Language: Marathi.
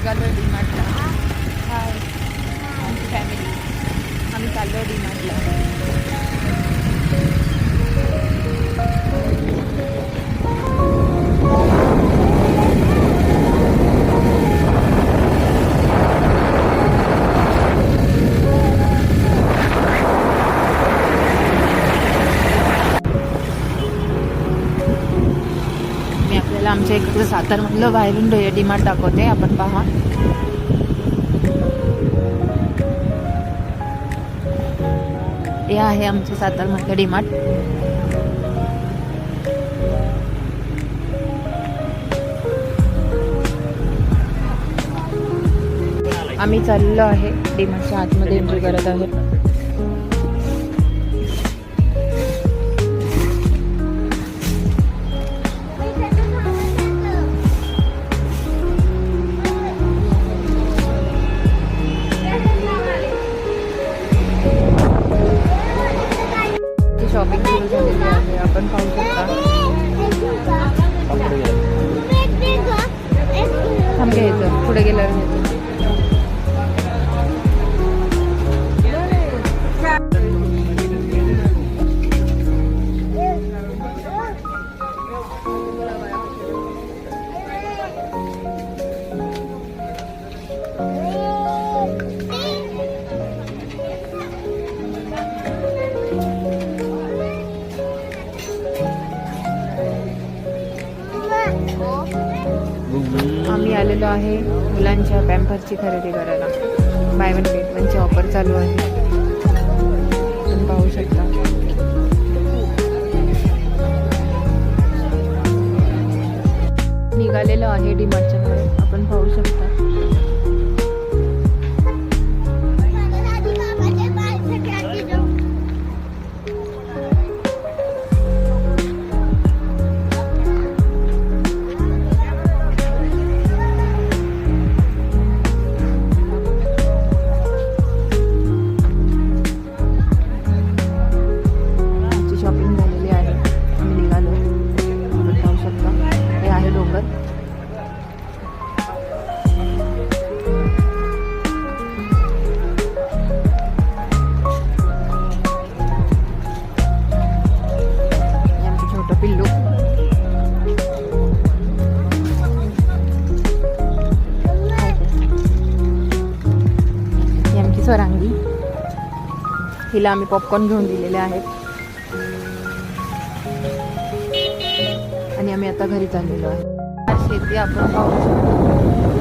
निघालो डीमार्टला. हाय आमची फॅमिली, आम्ही चाललो डीमार्टला. मी आपल्याला आमच्या इकडचं सातारमधलं बाहेरून डीमार्ट दाखवते, आपण पहा. हे आहे आमचं सातारमधलं डीमार्ट. आम्ही चाललो आहे डीमार्टच्या आतमध्ये एंट्री करत आहोत. शॉपिंग सुरू झालेली आहे, आपण पाहू शकता. थांब घ्यायचं, पुढे गेल्यावर घ्यायचं. आम्ही आलेलो आहे मुलांच्या पॅम्पर्सची खरेदी करायला. बाय वन गेट वनची ऑफर चालू आहे, तुम्ही पाहू शकता. निघालेलो आहे डीमार्टच्या कडे, आपण पाहू शकता. पिल्लू ही आमची स्वरांगी, हिला आम्ही पॉपकॉर्न घेऊन दिलेले आहेत आणि आम्ही आता घरी चाललेलो आहे. शेती आपण पाहू शकतो.